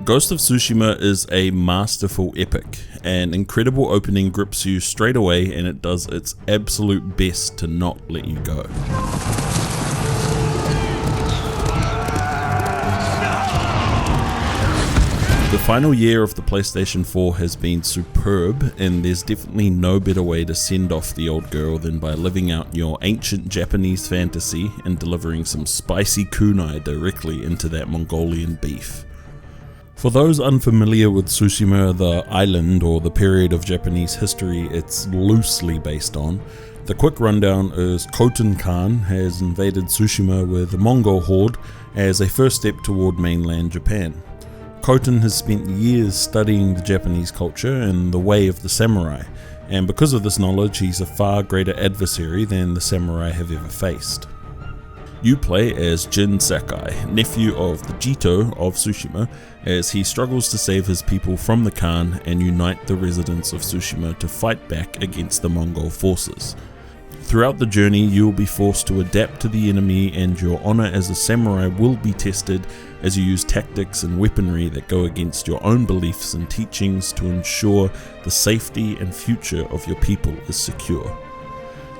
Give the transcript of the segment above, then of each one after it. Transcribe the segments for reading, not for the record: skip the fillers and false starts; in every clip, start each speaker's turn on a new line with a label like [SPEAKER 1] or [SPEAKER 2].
[SPEAKER 1] Ghost of Tsushima is a masterful epic. An incredible opening grips you straight away, and it does its absolute best to not let you go. The final year of the PlayStation 4 has been superb, and there's definitely no better way to send off the old girl than by living out your ancient Japanese fantasy and delivering some spicy kunai directly into that Mongolian beef. For those unfamiliar with Tsushima, the island or the period of Japanese history it's loosely based on, the quick rundown is Khotan Khan has invaded Tsushima with a Mongol horde as a first step toward mainland Japan. Khotan has spent years studying the Japanese culture and the way of the samurai, and because of this knowledge he's a far greater adversary than the samurai have ever faced. You play as Jin Sakai, nephew of the Jito of Tsushima, as he struggles to save his people from the Khan and unite the residents of Tsushima to fight back against the Mongol forces. Throughout the journey you will be forced to adapt to the enemy, and your honor as a samurai will be tested as you use tactics and weaponry that go against your own beliefs and teachings to ensure the safety and future of your people is secure.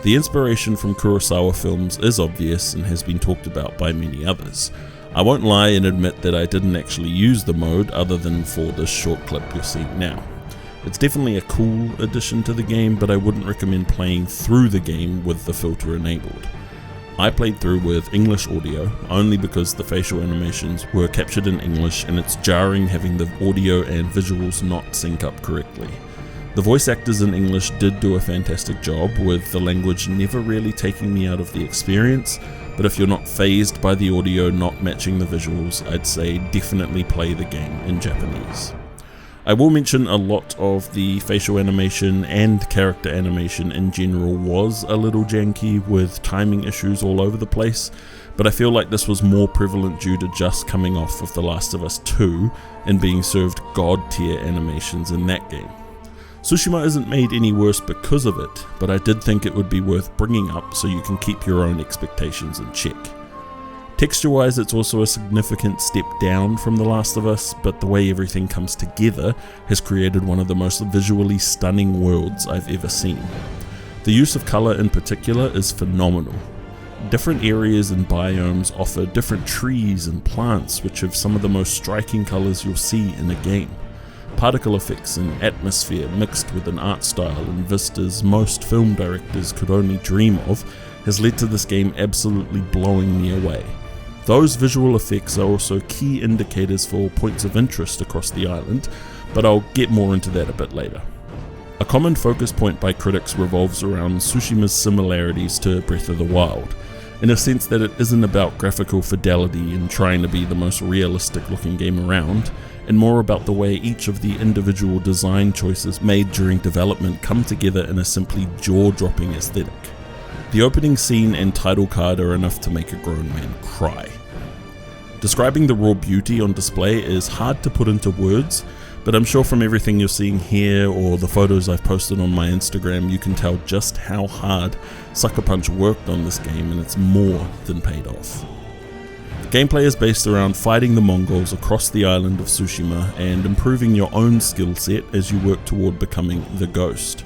[SPEAKER 1] The inspiration from Kurosawa films is obvious and has been talked about by many others. I won't lie and admit that I didn't actually use the mode other than for this short clip you're seeing now. It's definitely a cool addition to the game, but I wouldn't recommend playing through the game with the filter enabled. I played through with English audio, only because the facial animations were captured in English and it's jarring having the audio and visuals not sync up correctly. The voice actors in English did do a fantastic job, with the language never really taking me out of the experience, but if you're not fazed by the audio not matching the visuals, I'd say definitely play the game in Japanese. I will mention a lot of the facial animation and character animation in general was a little janky with timing issues all over the place, but I feel like this was more prevalent due to just coming off of The Last of Us 2 and being served god tier animations in that game. Tsushima isn't made any worse because of it, but I did think it would be worth bringing up so you can keep your own expectations in check. Texture-wise, it's also a significant step down from The Last of Us, but the way everything comes together has created one of the most visually stunning worlds I've ever seen. The use of colour in particular is phenomenal. Different areas and biomes offer different trees and plants which have some of the most striking colours you'll see in a game. Particle effects and atmosphere mixed with an art style and vistas most film directors could only dream of has led to this game absolutely blowing me away. Those visual effects are also key indicators for points of interest across the island, but I'll get more into that a bit later. A common focus point by critics revolves around Tsushima's similarities to Breath of the Wild, in a sense that it isn't about graphical fidelity and trying to be the most realistic looking game around, and more about the way each of the individual design choices made during development come together in a simply jaw-dropping aesthetic. The opening scene and title card are enough to make a grown man cry. Describing the raw beauty on display is hard to put into words, but I'm sure from everything you're seeing here or the photos I've posted on my Instagram you can tell just how hard Sucker Punch worked on this game, and it's more than paid off. The gameplay is based around fighting the Mongols across the island of Tsushima and improving your own skill set as you work toward becoming the Ghost.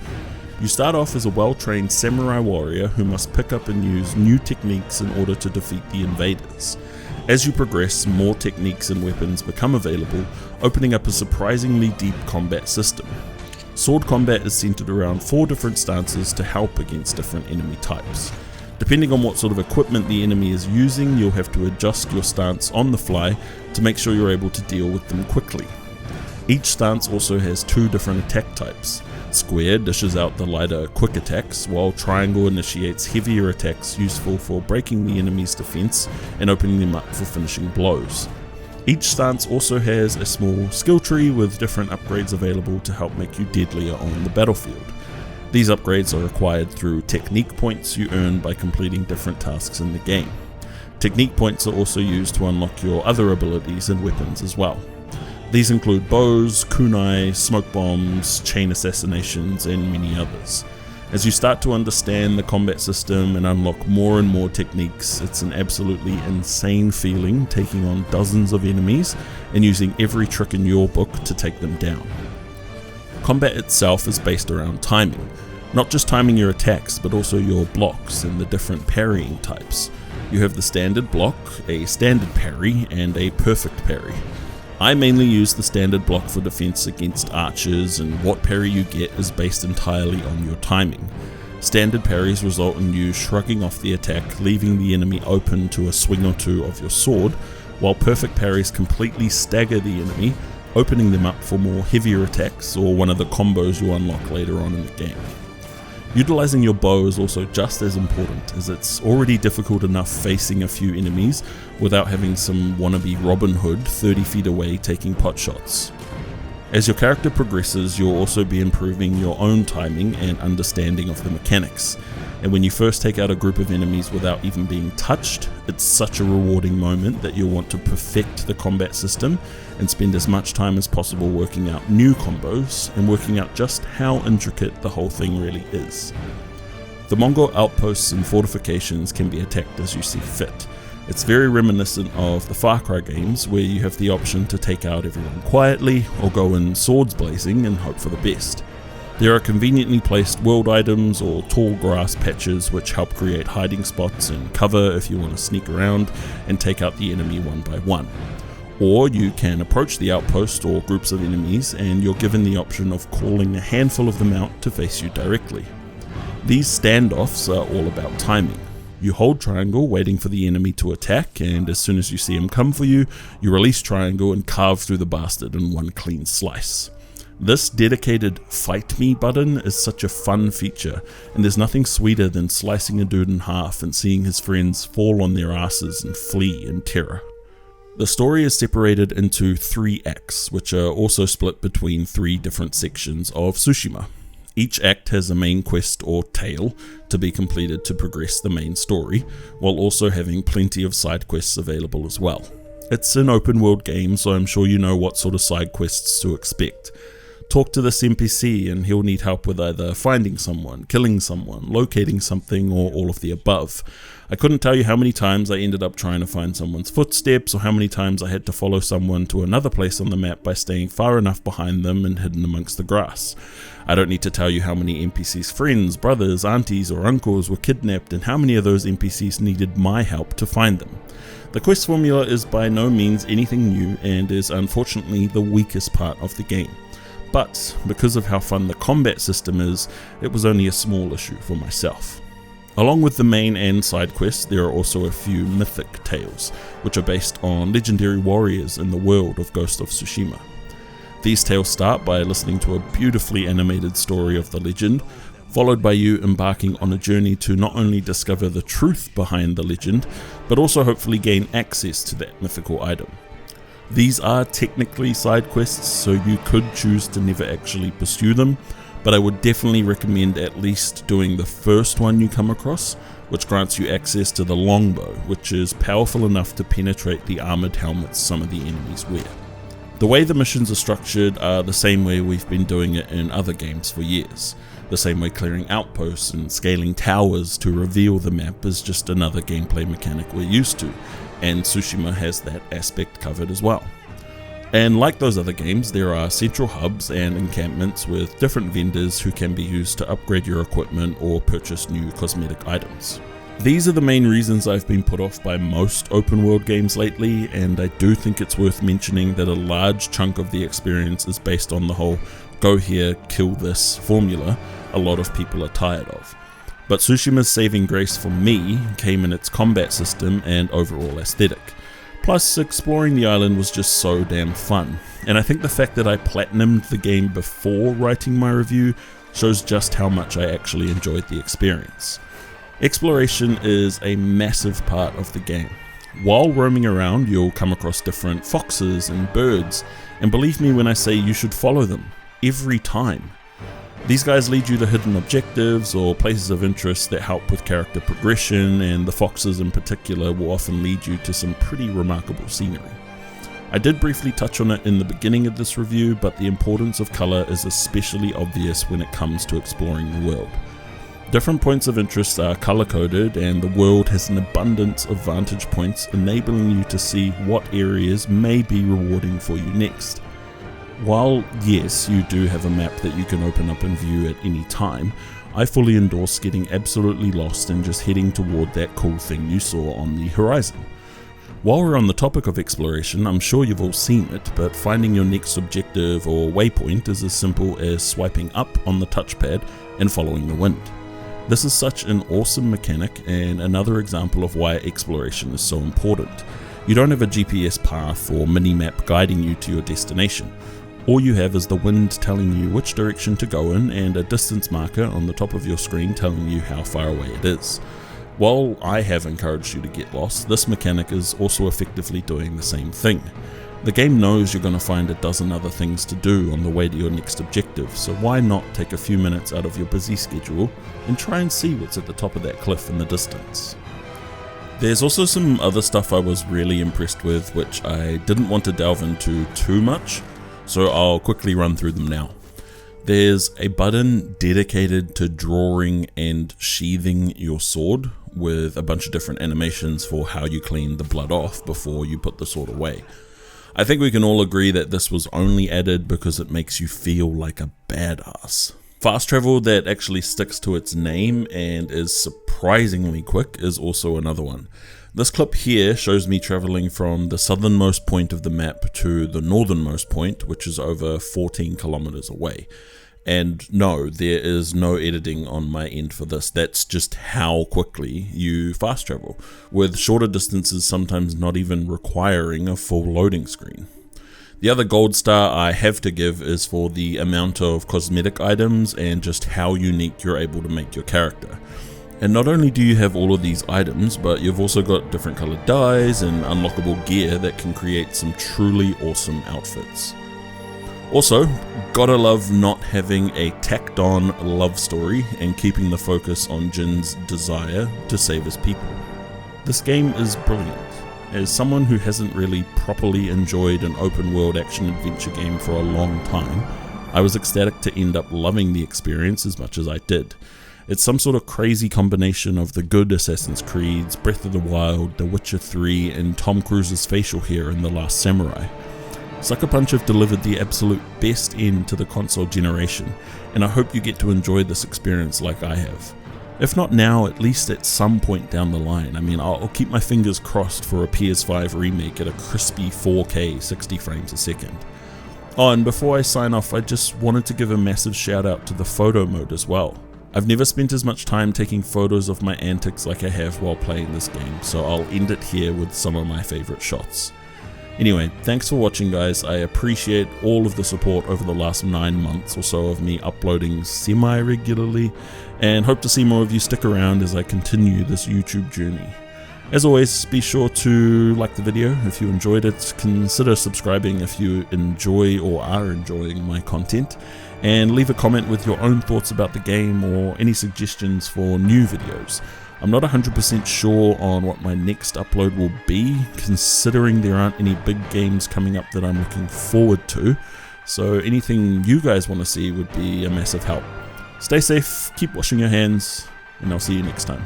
[SPEAKER 1] You start off as a well-trained samurai warrior who must pick up and use new techniques in order to defeat the invaders. As you progress, more techniques and weapons become available, opening up a surprisingly deep combat system. Sword combat is centered around 4 different stances to help against different enemy types. Depending on what sort of equipment the enemy is using, you'll have to adjust your stance on the fly to make sure you're able to deal with them quickly. Each stance also has 2 different attack types. Square dishes out the lighter quick attacks, while triangle initiates heavier attacks useful for breaking the enemy's defense and opening them up for finishing blows. Each stance also has a small skill tree with different upgrades available to help make you deadlier on the battlefield. These upgrades are acquired through technique points you earn by completing different tasks in the game. Technique points are also used to unlock your other abilities and weapons as well. These include bows, kunai, smoke bombs, chain assassinations, and many others. As you start to understand the combat system and unlock more and more techniques, it's an absolutely insane feeling taking on dozens of enemies and using every trick in your book to take them down. Combat itself is based around timing, not just timing your attacks but also your blocks and the different parrying types. You have the standard block, a standard parry, and a perfect parry. I mainly use the standard block for defense against archers, and what parry you get is based entirely on your timing. Standard parries result in you shrugging off the attack, leaving the enemy open to a swing or two of your sword, while perfect parries completely stagger the enemy, opening them up for more heavier attacks or one of the combos you unlock later on in the game. Utilizing your bow is also just as important, as it's already difficult enough facing a few enemies without having some wannabe Robin Hood 30 feet away taking pot shots. As your character progresses, you'll also be improving your own timing and understanding of the mechanics, and when you first take out a group of enemies without even being touched, it's such a rewarding moment that you'll want to perfect the combat system and spend as much time as possible working out new combos and working out just how intricate the whole thing really is. The Mongol outposts and fortifications can be attacked as you see fit. It's very reminiscent of the Far Cry games, where you have the option to take out everyone quietly or go in swords blazing and hope for the best. There are conveniently placed world items or tall grass patches which help create hiding spots and cover if you want to sneak around and take out the enemy one by one. Or you can approach the outpost or groups of enemies and you're given the option of calling a handful of them out to face you directly. These standoffs are all about timing. You hold triangle waiting for the enemy to attack, and as soon as you see him come for you, you release triangle and carve through the bastard in one clean slice. This dedicated fight me button is such a fun feature, and there's nothing sweeter than slicing a dude in half and seeing his friends fall on their asses and flee in terror. The story is separated into 3 acts, which are also split between 3 different sections of Tsushima. Each act has a main quest or tale to be completed to progress the main story, while also having plenty of side quests available as well. It's an open world game, so I'm sure you know what sort of side quests to expect. Talk to this NPC and he'll need help with either finding someone, killing someone, locating something, or all of the above. I couldn't tell you how many times I ended up trying to find someone's footsteps, or how many times I had to follow someone to another place on the map by staying far enough behind them and hidden amongst the grass. I don't need to tell you how many NPCs' friends, brothers, aunties, or uncles were kidnapped, and how many of those NPCs needed my help to find them. The quest formula is by no means anything new and is unfortunately the weakest part of the game. But because of how fun the combat system is, it was only a small issue for myself. Along with the main and side quests, there are also a few mythic tales, which are based on legendary warriors in the world of Ghost of Tsushima. These tales start by listening to a beautifully animated story of the legend, followed by you embarking on a journey to not only discover the truth behind the legend, but also hopefully gain access to that mythical item. These are technically side quests, so you could choose to never actually pursue them, but I would definitely recommend at least doing the first one you come across, which grants you access to the longbow, which is powerful enough to penetrate the armoured helmets some of the enemies wear. The way the missions are structured are the same way we've been doing it in other games for years. The same way clearing outposts and scaling towers to reveal the map is just another gameplay mechanic we're used to, and Tsushima has that aspect covered as well. And like those other games, there are central hubs and encampments with different vendors who can be used to upgrade your equipment or purchase new cosmetic items. These are the main reasons I've been put off by most open world games lately, and I do think it's worth mentioning that a large chunk of the experience is based on the whole go here, kill this formula a lot of people are tired of. But Tsushima's saving grace for me came in its combat system and overall aesthetic. Plus, exploring the island was just so damn fun, and I think the fact that I platinumed the game before writing my review shows just how much I actually enjoyed the experience. Exploration is a massive part of the game. While roaming around, you'll come across different foxes and birds, and believe me when I say you should follow them, every time. These guys lead you to hidden objectives or places of interest that help with character progression, and the foxes in particular will often lead you to some pretty remarkable scenery. I did briefly touch on it in the beginning of this review, but the importance of colour is especially obvious when it comes to exploring the world. Different points of interest are color-coded, and the world has an abundance of vantage points, enabling you to see what areas may be rewarding for you next. While yes, you do have a map that you can open up and view at any time, I fully endorse getting absolutely lost and just heading toward that cool thing you saw on the horizon. While we're on the topic of exploration, I'm sure you've all seen it, but finding your next objective or waypoint is as simple as swiping up on the touchpad and following the wind. This is such an awesome mechanic and another example of why exploration is so important. You don't have a GPS path or mini-map guiding you to your destination. All you have is the wind telling you which direction to go in and a distance marker on the top of your screen telling you how far away it is. While I have encouraged you to get lost, this mechanic is also effectively doing the same thing. The game knows you're going to find a dozen other things to do on the way to your next objective, so why not take a few minutes out of your busy schedule and try and see what's at the top of that cliff in the distance. There's also some other stuff I was really impressed with, which I didn't want to delve into too much, so I'll quickly run through them now. There's a button dedicated to drawing and sheathing your sword, with a bunch of different animations for how you clean the blood off before you put the sword away. I think we can all agree that this was only added because it makes you feel like a badass. Fast travel that actually sticks to its name and is surprisingly quick is also another one. This clip here shows me traveling from the southernmost point of the map to the northernmost point, which is over 14 kilometers away. And no, there is no editing on my end for this. That's just how quickly you fast travel, with shorter distances sometimes not even requiring a full loading screen. The other gold star I have to give is for the amount of cosmetic items and just how unique you're able to make your character. And not only do you have all of these items, but you've also got different colored dyes and unlockable gear that can create some truly awesome outfits. Also, gotta love not having a tacked on love story and keeping the focus on Jin's desire to save his people. This game is brilliant. As someone who hasn't really properly enjoyed an open world action adventure game for a long time, I was ecstatic to end up loving the experience as much as I did. It's some sort of crazy combination of the good Assassin's Creeds, Breath of the Wild, The Witcher 3, and Tom Cruise's facial hair in The Last Samurai. Sucker Punch have delivered the absolute best end to the console generation, and I hope you get to enjoy this experience like I have. If not now, at least at some point down the line. I mean, I'll keep my fingers crossed for a PS5 remake at a crispy 4K 60 frames a second. Oh, and before I sign off, I just wanted to give a massive shout out to the photo mode as well. I've never spent as much time taking photos of my antics like I have while playing this game, so I'll end it here with some of my favorite shots. Anyway, thanks for watching guys. I appreciate all of the support over the last 9 months or so of me uploading semi-regularly, and hope to see more of you stick around as I continue this YouTube journey. As always, be sure to like the video if you enjoyed it, consider subscribing if you enjoy or are enjoying my content, and leave a comment with your own thoughts about the game or any suggestions for new videos. I'm not 100% sure on what my next upload will be, considering there aren't any big games coming up that I'm looking forward to, so anything you guys want to see would be a massive help. Stay safe, keep washing your hands, and I'll see you next time.